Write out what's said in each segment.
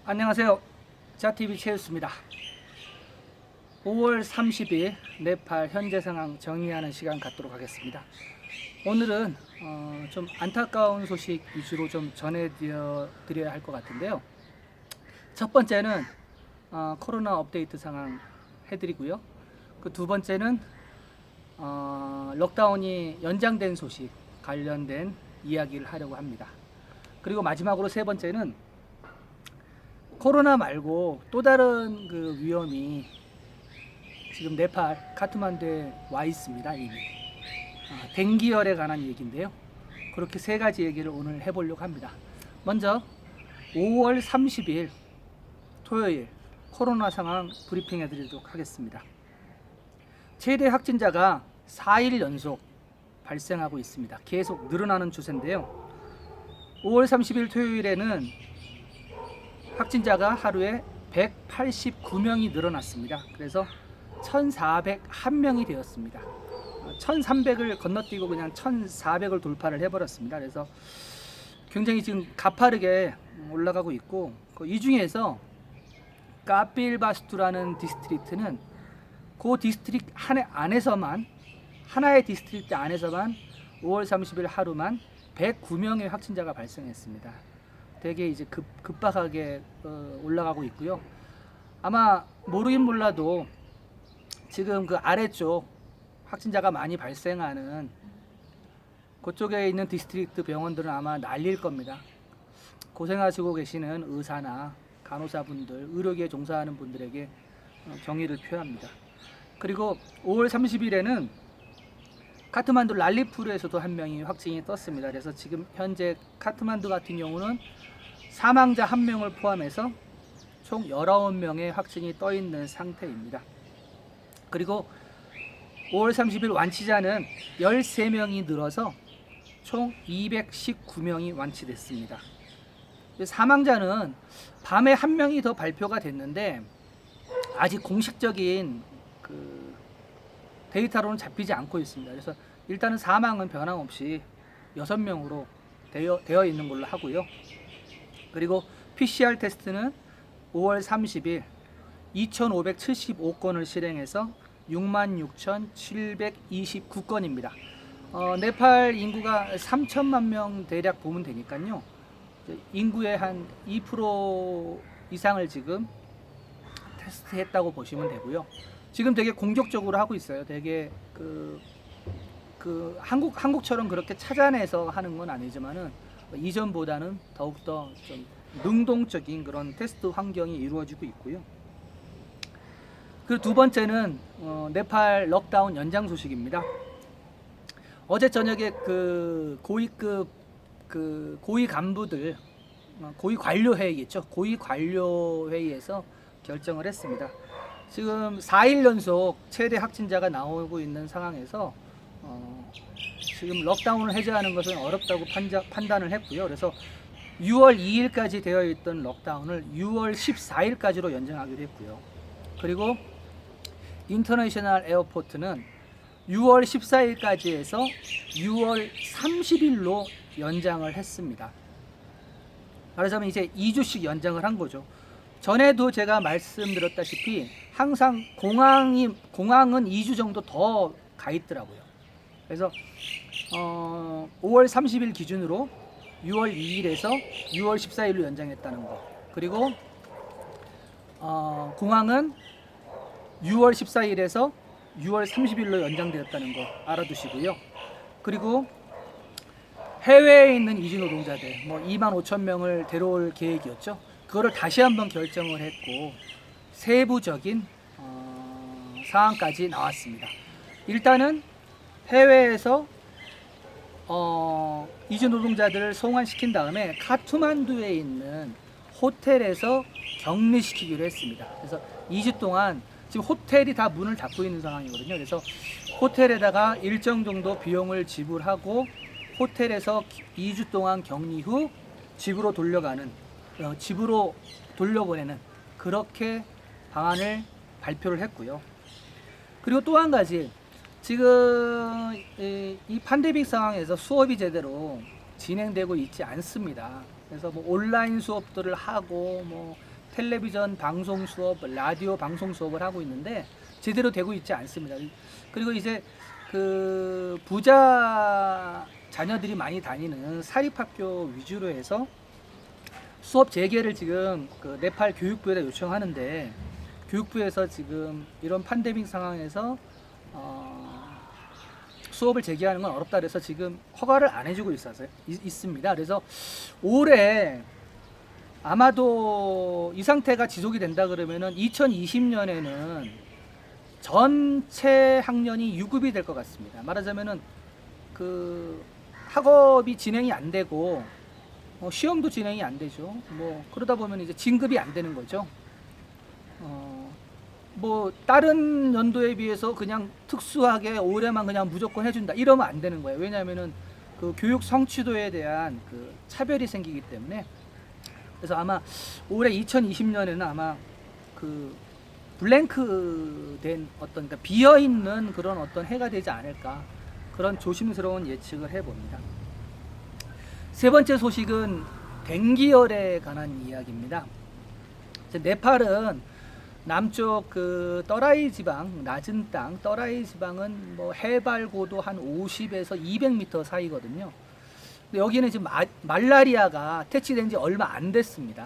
안녕하세요. 자TV 최우수입니다. 5월 30일 네팔 현재 상황 정리하는 시간 갖도록 하겠습니다. 오늘은 좀 안타까운 소식 위주로 좀 전해드려야 할 것 같은데요. 첫 번째는 코로나 업데이트 상황 해드리고요. 그 두 번째는 록다운이 연장된 소식 관련된 이야기를 하려고 합니다. 그리고 마지막으로 세 번째는 코로나 말고 또 다른 그 위험이 지금 네팔 카트만두에 와 있습니다. 이미 댕기열에 관한 얘기인데요. 그렇게 세 가지 얘기를 오늘 해보려고 합니다. 먼저 5월 30일 토요일 코로나 상황 브리핑 해드리도록 하겠습니다. 최대 확진자가 4일 연속 발생하고 있습니다. 계속 늘어나는 추세인데요. 5월 30일 토요일에는 확진자가 하루에 189명이 늘어났습니다. 그래서 1401명이 되었습니다. 1300을 건너뛰고 그냥 1400을 돌파를 해버렸습니다. 그래서 굉장히 지금 가파르게 올라가고 있고, 이 중에서 까필바스투라는 디스트릭트는 그 디스트릭트 안에서만, 하나의 디스트릭트 안에서만 5월 30일 하루만 109명의 확진자가 발생했습니다. 되게 이제 급박하게 올라가고 있고요. 아마 모르긴 몰라도 지금 그 아래쪽 확진자가 많이 발생하는 그쪽에 있는 디스트릭트 병원들은 아마 난리일 겁니다. 고생하시고 계시는 의사나 간호사분들, 의료계에 종사하는 분들에게 경의를 표합니다. 그리고 5월 30일에는 카트만두 랄리푸르에서도 한 명이 확진이 떴습니다. 그래서 지금 현재 카트만두 같은 경우는 사망자 1명을 포함해서 총 19명의 확진이 떠 있는 상태입니다. 그리고 5월 30일 완치자는 13명이 늘어서 총 219명이 완치됐습니다. 사망자는 밤에 1명이 더 발표가 됐는데 아직 공식적인 그 데이터로는 잡히지 않고 있습니다. 그래서 일단은 사망은 변함없이 6명으로 되어 있는 걸로 하고요. 그리고 PCR 테스트는 5월 30일 2,575건을 실행해서 66,729건입니다. 네팔 인구가 3천만 명 대략 보면 되니까요. 인구의 한 2% 이상을 지금 테스트했다고 보시면 되고요. 지금 되게 공격적으로 하고 있어요. 되게 한국처럼 그렇게 찾아내서 하는 건 아니지만은 이전보다는 더욱더 좀 능동적인 그런 테스트 환경이 이루어지고 있고요. 그리고 두 번째는 네팔 록다운 연장 소식입니다. 어제 저녁에 그 고위급 고위 간부들 고위 관료 회의겠죠. 고위 관료 회의에서 결정을 했습니다. 지금 4일 연속 최대 확진자가 나오고 있는 상황에서 지금 록다운을 해제하는 것은 어렵다고 판단을 했고요. 그래서 6월 2일까지 되어 있던 록다운을 6월 14일까지로 연장하기로 했고요. 그리고 인터내셔널 에어포트는 6월 14일까지 해서 6월 30일로 연장을 했습니다. 말하자면 이제 2주씩 연장을 한 거죠. 전에도 제가 말씀드렸다시피 항상 공항은 2주 정도 더 가 있더라고요. 그래서 5월 30일 기준으로 6월 2일에서 6월 14일로 연장했다는 거. 그리고 공항은 6월 14일에서 6월 30일로 연장되었다는 거 알아두시고요. 그리고 해외에 있는 이주 노동자들 2만 5천 명을 데려올 계획이었죠. 그거를 다시 한번 결정을 했고 세부적인 사항까지 나왔습니다. 일단은 해외에서 이주 노동자들을 송환시킨 다음에 카트만두에 있는 호텔에서 격리시키기로 했습니다. 그래서 2주 동안 지금 호텔이 다 문을 닫고 있는 상황이거든요. 그래서 호텔에다가 일정 정도 비용을 지불하고 호텔에서 2주 동안 격리 후 집으로 돌려보내는 그렇게 방안을 발표를 했고요. 그리고 또 한 가지, 지금 이 팬데믹 상황에서 수업이 제대로 진행되고 있지 않습니다. 그래서 온라인 수업들을 하고 텔레비전 방송 수업, 라디오 방송 수업을 하고 있는데 제대로 되고 있지 않습니다. 그리고 이제 그 부자 자녀들이 많이 다니는 사립학교 위주로 해서 수업 재개를 지금 그 네팔 교육부에다 요청하는데, 교육부에서 지금 이런 팬데믹 상황에서 수업을 재개하는 건 어렵다 그래서 지금 허가를 안 해주고 있습니다. 그래서 올해 아마도 이 상태가 지속이 된다 그러면은 2020년에는 전체 학년이 유급이 될 것 같습니다. 말하자면은 그 학업이 진행이 안 되고 시험도 진행이 안 되죠. 뭐 그러다 보면 이제 진급이 안 되는 거죠. 뭐 다른 연도에 비해서 그냥 특수하게 올해만 그냥 무조건 해준다 이러면 안 되는 거예요. 왜냐하면은 그 교육 성취도에 대한 그 차별이 생기기 때문에. 그래서 아마 올해 2020년에는 아마 그 블랭크 된 어떤, 그러니까 비어 있는 그런 어떤 해가 되지 않을까, 그런 조심스러운 예측을 해봅니다. 세 번째 소식은 댕기열에 관한 이야기입니다. 네팔은 남쪽 그 떠라이 지방, 낮은 땅 떠라이 지방은 뭐 해발 고도 한 50에서 200m 사이거든요. 근데 여기는 지금 말라리아가 퇴치된 지 얼마 안 됐습니다.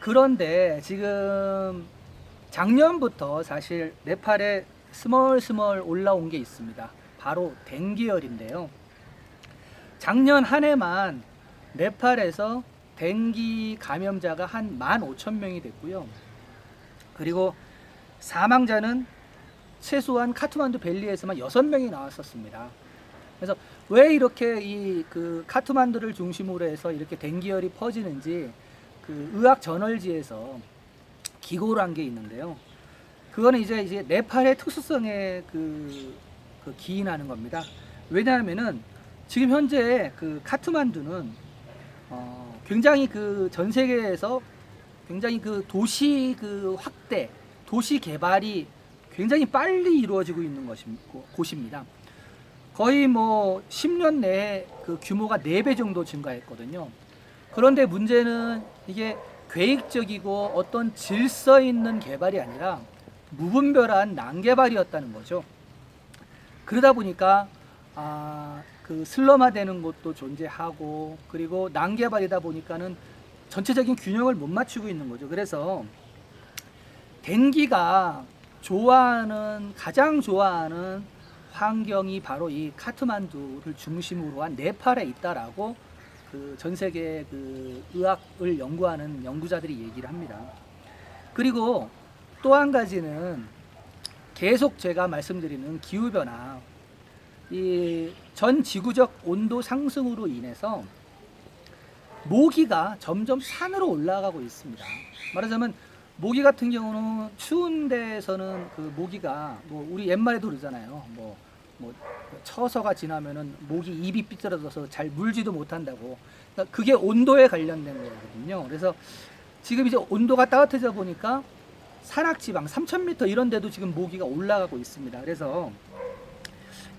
그런데 지금 작년부터 사실 네팔에 스멀스멀 올라온 게 있습니다. 바로 댕기열인데요. 작년 한 해만 네팔에서 댕기 감염자가 한 15,000명이 됐고요. 그리고 사망자는 최소한 카트만두 밸리에서만 6명이 나왔었습니다. 그래서 왜 이렇게 이 그 카트만두를 중심으로 해서 이렇게 댕기열이 퍼지는지 그 의학 저널지에서 기고를 한 게 있는데요. 그거는 이제 네팔의 특수성에 그 기인하는 겁니다. 왜냐하면은 지금 현재 그 카트만두는 굉장히 그 전 세계에서 굉장히 그 도시 그 확대, 도시 개발이 굉장히 빨리 이루어지고 있는 곳입니다. 거의 뭐 10년 내에 그 규모가 4배 정도 증가했거든요. 그런데 문제는 이게 계획적이고 어떤 질서 있는 개발이 아니라 무분별한 난개발이었다는 거죠. 그러다 보니까 그 슬럼화되는 것도 존재하고, 그리고 난개발이다 보니까는 전체적인 균형을 못 맞추고 있는 거죠. 그래서 댕기가 가장 좋아하는 환경이 바로 이 카트만두를 중심으로 한 네팔에 있다라고 그 전 세계 그 의학을 연구하는 연구자들이 얘기를 합니다. 그리고 또 한 가지는 계속 제가 말씀드리는 기후 변화, 이 전 지구적 온도 상승으로 인해서 모기가 점점 산으로 올라가고 있습니다. 말하자면 모기 같은 경우는 추운 데에서는 그 모기가 뭐 우리 옛말에도 그러잖아요. 뭐 처서가 지나면은 모기 입이 삐뚤어져서 잘 물지도 못한다고. 그러니까 그게 온도에 관련된 거거든요. 그래서 지금 이제 온도가 따뜻해져 보니까 산악지방 3,000m 이런 데도 지금 모기가 올라가고 있습니다. 그래서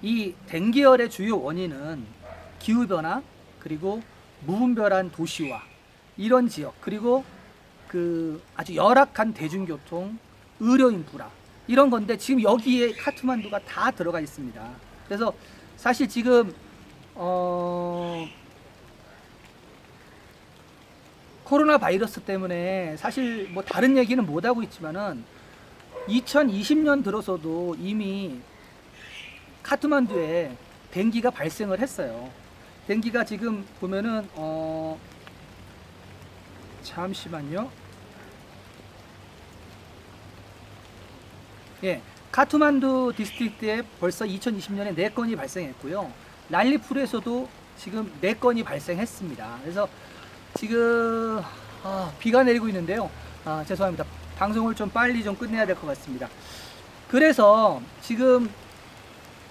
이 댕기열의 주요 원인은 기후변화, 그리고 무분별한 도시화, 이런 지역, 그리고 그 아주 열악한 대중교통, 의료 인프라, 이런 건데 지금 여기에 카트만두가 다 들어가 있습니다. 그래서 사실 지금 코로나 바이러스 때문에 사실 뭐 다른 얘기는 못 하고 있지만은 2020년 들어서도 이미 카트만두에 댕기가 발생을 했어요. 댕기가 지금 보면은 잠시만요. 예, 카트만두 디스트릭트에 벌써 2020년에 4건이 발생했고요. 랄리푸르에서도 지금 4건이 발생했습니다. 그래서 지금 비가 내리고 있는데요. 죄송합니다. 방송을 좀 빨리 좀 끝내야 될 것 같습니다. 그래서 지금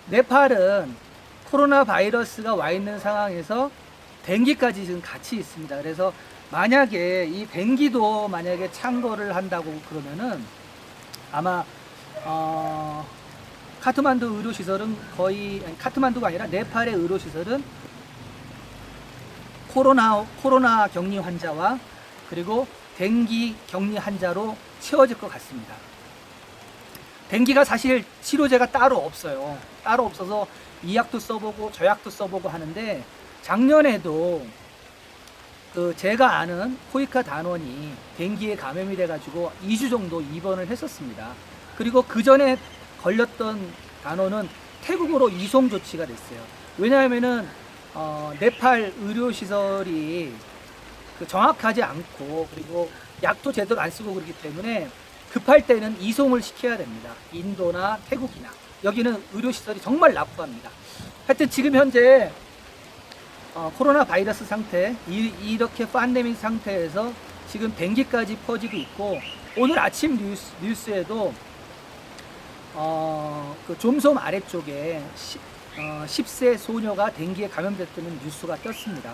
네팔은 코로나 바이러스가 와 있는 상황에서 댕기까지 지금 같이 있습니다. 그래서 만약에 이 댕기도 만약에 창궐을 한다고 그러면은 아마 카트만두 의료시설은 카트만두가 아니라 네팔의 의료시설은 코로나 격리 환자와 그리고 댕기 격리 환자로 채워질 것 같습니다. 댕기가 사실 치료제가 따로 없어요. 따로 없어서 이 약도 써보고 저 약도 써보고 하는데, 작년에도 제가 아는 코이카 단원이 댕기에 감염이 돼가지고 2주 정도 입원을 했었습니다. 그리고 그 전에 걸렸던 단원은 태국으로 이송 조치가 됐어요. 왜냐하면은 네팔 의료시설이 정확하지 않고, 그리고 약도 제대로 안 쓰고 그렇기 때문에 급할 때는 이송을 시켜야 됩니다. 인도나 태국이나. 여기는 의료시설이 정말 나쁘합니다. 하여튼 지금 현재 코로나 바이러스 상태, 이렇게 팬데믹 상태에서 지금 댕기까지 퍼지고 있고, 오늘 아침 뉴스에도 그 좀섬 아래쪽에 10세 소녀가 댕기에 감염됐다는 뉴스가 떴습니다.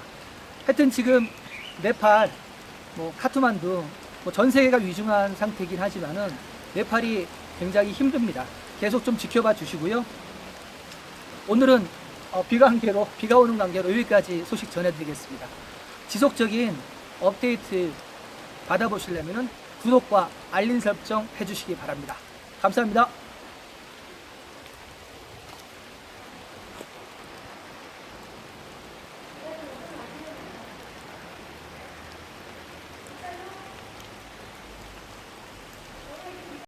하여튼 지금 네팔, 카트만두, 전 세계가 위중한 상태이긴 하지만은 네팔이 굉장히 힘듭니다. 계속 좀 지켜봐 주시고요. 오늘은 비가 오는 관계로 여기까지 소식 전해드리겠습니다. 지속적인 업데이트 받아보시려면 구독과 알림 설정 해주시기 바랍니다. 감사합니다.